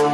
तो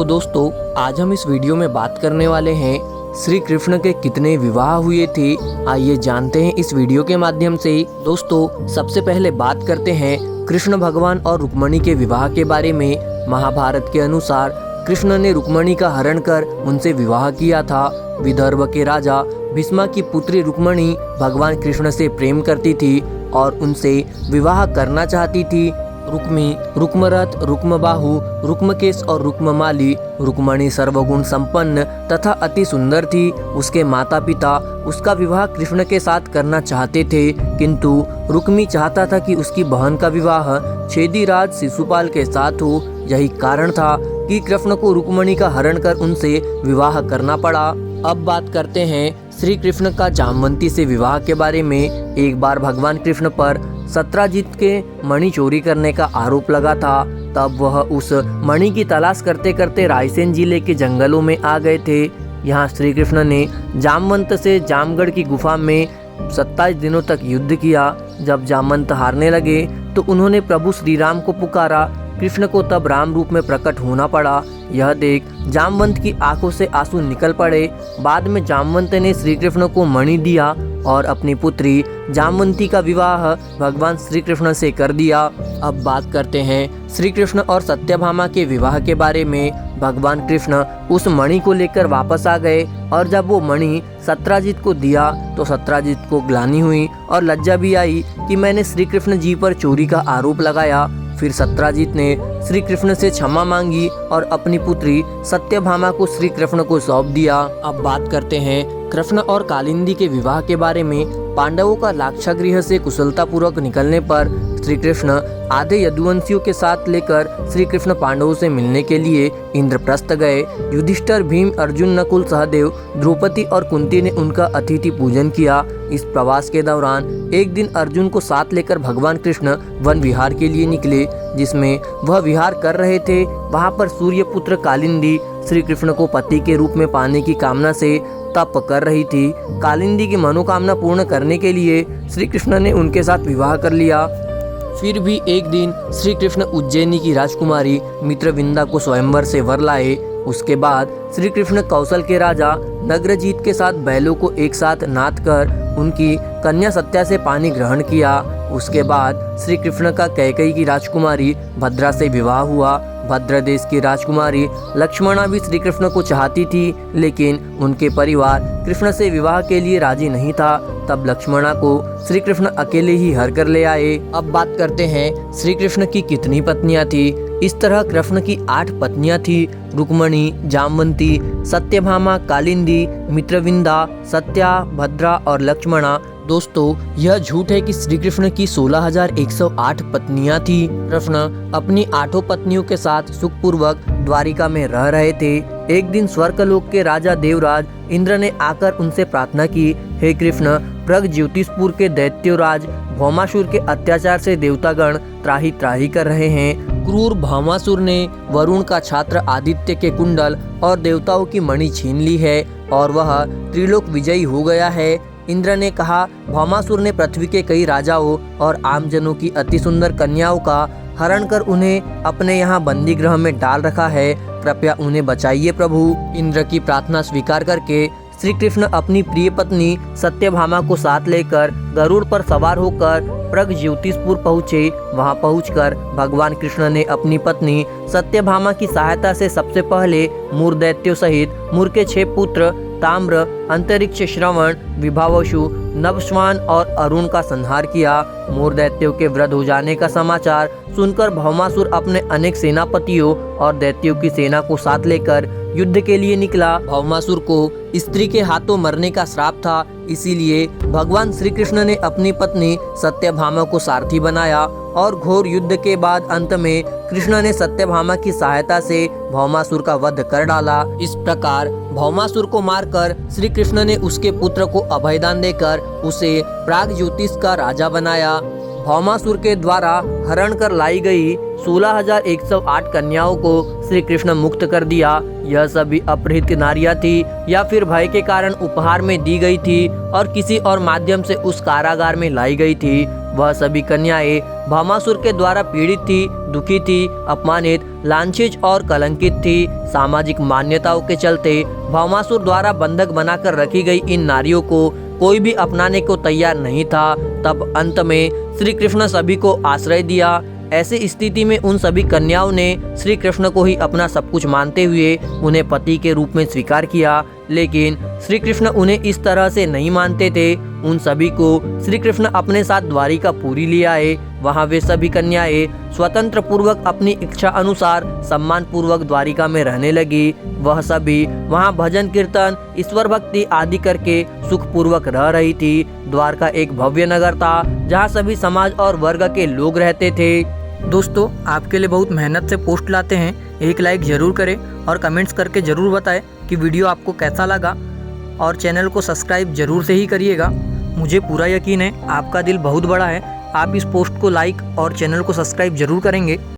दोस्तों, आज हम इस वीडियो में बात करने वाले हैं श्री कृष्ण के कितने विवाह हुए थे। आइए जानते हैं इस वीडियो के माध्यम से। दोस्तों, सबसे पहले बात करते हैं कृष्ण भगवान और रुक्मणी के विवाह के बारे में। महाभारत के अनुसार कृष्ण ने रुक्मणी का हरण कर उनसे विवाह किया था। विदर्भ के राजा भीष्मा की पुत्री रुक्मणी भगवान कृष्ण से प्रेम करती थी और उनसे विवाह करना चाहती थी। रुक्मी, रुक्मरथ, रुक्मबाहु, रुक्मकेश और रुक्ममाली। रुक्मणी सर्वगुण संपन्न तथा अति सुंदर थी। उसके माता पिता उसका विवाह कृष्ण के साथ करना चाहते थे, किंतु रुक्मी चाहता था कि उसकी बहन का विवाह छेदीराज शिशुपाल के साथ हो। यही कारण था कि कृष्ण को रुक्मणी का हरण कर उनसे विवाह करना पड़ा। अब बात करते हैं श्री कृष्ण का जामवंती से विवाह के बारे में। एक बार भगवान कृष्ण पर सत्राजित के मणि चोरी करने का आरोप लगा था। तब वह उस मणि की तलाश करते करते रायसेन जिले के जंगलों में आ गए थे। यहाँ श्री कृष्ण ने जामवंत से जामगढ़ की गुफा में 27 दिनों तक युद्ध किया। जब जामवंत हारने लगे तो उन्होंने प्रभु श्री राम को पुकारा। कृष्ण को तब राम रूप में प्रकट होना पड़ा। यह देख जामवंत की आंखों से आंसू निकल पड़े। बाद में जामवंत ने श्री कृष्ण को मणि दिया और अपनी पुत्री जामवंती का विवाह भगवान श्री कृष्ण से कर दिया। अब बात करते हैं श्री कृष्ण और सत्यभामा के विवाह के बारे में। भगवान कृष्ण उस मणि को लेकर वापस आ गए और जब वो मणि सत्राजित को दिया तो सत्राजित को ग्लानि हुई और लज्जा भी आई कि मैंने श्री कृष्ण जी पर चोरी का आरोप लगाया। फिर सत्राजित ने श्री कृष्ण से क्षमा मांगी और अपनी पुत्री सत्यभामा को श्री कृष्ण को सौंप दिया। अब बात करते हैं कृष्ण और कालिंदी के विवाह के बारे में। पांडवों का लाक्षागृह से कुशलतापूर्वक निकलने पर श्री कृष्ण आधे यदुवंशियों के साथ लेकर श्री कृष्ण पांडवों से मिलने के लिए इंद्रप्रस्थ गए। युधिष्ठिर, भीम, अर्जुन, नकुल, सहदेव, द्रौपदी और कुंती ने उनका अतिथि पूजन किया। इस प्रवास के दौरान एक दिन अर्जुन को साथ लेकर भगवान कृष्ण वन विहार के लिए निकले। जिसमें वह विहार कर रहे थे, वहां पर सूर्यपुत्र कालिंदी श्री कृष्ण को पति के रूप में पाने की कामना से तप कर रही थी। कालिंदी की मनोकामना पूर्ण करने के लिए श्री कृष्ण ने उनके साथ विवाह कर लिया। फिर भी एक दिन श्री कृष्ण उज्जैनी की राजकुमारी मित्रविंदा को स्वयंवर से वर लाए। उसके बाद श्री कृष्ण कौशल के राजा नग्रजीत के साथ बैलों को एक साथ नाथ कर उनकी कन्या सत्या से पानी ग्रहण किया। उसके बाद श्री कृष्ण का कैकेयी की राजकुमारी भद्रा से विवाह हुआ। भद्र देश की राजकुमारी लक्ष्मणा भी श्री कृष्ण को चाहती थी, लेकिन उनके परिवार कृष्ण से विवाह के लिए राजी नहीं था। तब लक्ष्मणा को श्री कृष्ण अकेले ही हर कर ले आए। अब बात करते हैं श्री कृष्ण की कितनी पत्नियां थी। इस तरह कृष्ण की 8 पत्नियां थी। रुक्मणी, जामवंती, सत्यभामा, कालिंदी, मित्रविंदा, सत्या, भद्रा और लक्ष्मणा। दोस्तों, यह झूठ है कि श्री कृष्ण की 16,108 पत्नियां थी। कृष्ण अपनी 8 पत्नियों के साथ सुखपूर्वक द्वारिका में रह रहे थे। एक दिन स्वर्गलोक के राजा देवराज इंद्र ने आकर उनसे प्रार्थना की, हे कृष्ण, प्रगज्योतिषपुर के दैत्योराज भौमासुर के अत्याचार से देवतागण त्राही त्राही कर रहे हैं। क्रूर भौमासुर ने वरुण का छात्र आदित्य के कुंडल और देवताओं की मणि छीन ली है और वह त्रिलोक विजयी हो गया है। इंद्र ने कहा, भौमासुर ने पृथ्वी के कई राजाओं और आमजनों की अति सुंदर कन्याओं का हरण कर उन्हें अपने यहाँ बंदी गृह में डाल रखा है। कृपया उन्हें बचाइए प्रभु। इंद्र की प्रार्थना स्वीकार करके श्री कृष्ण अपनी प्रिय पत्नी सत्यभामा को साथ लेकर गरुड़ पर सवार होकर प्रगज्योतिषपुर पहुँचे। वहां पहुंचकर भगवान कृष्ण ने अपनी पत्नी सत्यभामा की सहायता से सबसे पहले मूर दैत्यों सहित मूर के 6 पुत्र ताम्र, अंतरिक्ष, श्रवण, विभावशु, नभस्वान और अरुण का संहार किया। मूर दैत्यों के वध हो जाने का समाचार सुनकर भौमासुर अपने अनेक सेनापतियों और दैत्यों की सेना को साथ लेकर युद्ध के लिए निकला। भौमासुर को स्त्री के हाथों मरने का श्राप था, इसीलिए भगवान श्री कृष्ण ने अपनी पत्नी सत्यभामा को सारथी बनाया और घोर युद्ध के बाद अंत में कृष्ण ने सत्यभामा की सहायता से भौमासुर का वध कर डाला। इस प्रकार भौमासुर को मारकर श्री कृष्ण ने उसके पुत्र को अभयदान देकर उसे प्रागज्योतिष का राजा बनाया। भौमासुर के द्वारा हरण कर लाई गई 16,108 कन्याओं को श्री कृष्ण मुक्त कर दिया। यह सभी अपहृत नारियां थी या फिर भय के कारण उपहार में दी गई थी और किसी और माध्यम से उस कारागार में लाई गई थी। वह सभी कन्याएं भौमासुर के द्वारा पीड़ित थी, दुखी थी, अपमानित, लांछित और कलंकित थी। सामाजिक मान्यताओं के चलते भौमासुर द्वारा बंधक बनाकर रखी गई इन नारियों को कोई भी अपनाने को तैयार नहीं था। तब अंत में श्री कृष्ण सभी को आश्रय दिया। ऐसी स्थिति में उन सभी कन्याओं ने श्री कृष्ण को ही अपना सब कुछ मानते हुए उन्हें पति के रूप में स्वीकार किया। लेकिन श्री कृष्ण उन्हें इस तरह से नहीं मानते थे। उन सभी को श्री कृष्ण अपने साथ द्वारिकापुरी ले आए। वहाँ वे सभी कन्याएं स्वतंत्र पूर्वक अपनी इच्छा अनुसार सम्मान पूर्वक द्वारिका में रहने लगी। वह सभी वहाँ भजन कीर्तन, ईश्वर भक्ति आदि करके सुख पूर्वक रह रही थी। द्वारका एक भव्य नगर था जहाँ सभी समाज और वर्ग के लोग रहते थे। दोस्तों, आपके लिए बहुत मेहनत से पोस्ट लाते हैं। एक लाइक जरूर करें और कमेंट्स करके ज़रूर बताएं कि वीडियो आपको कैसा लगा, और चैनल को सब्सक्राइब जरूर से ही करिएगा। मुझे पूरा यकीन है आपका दिल बहुत बड़ा है, आप इस पोस्ट को लाइक और चैनल को सब्सक्राइब जरूर करेंगे।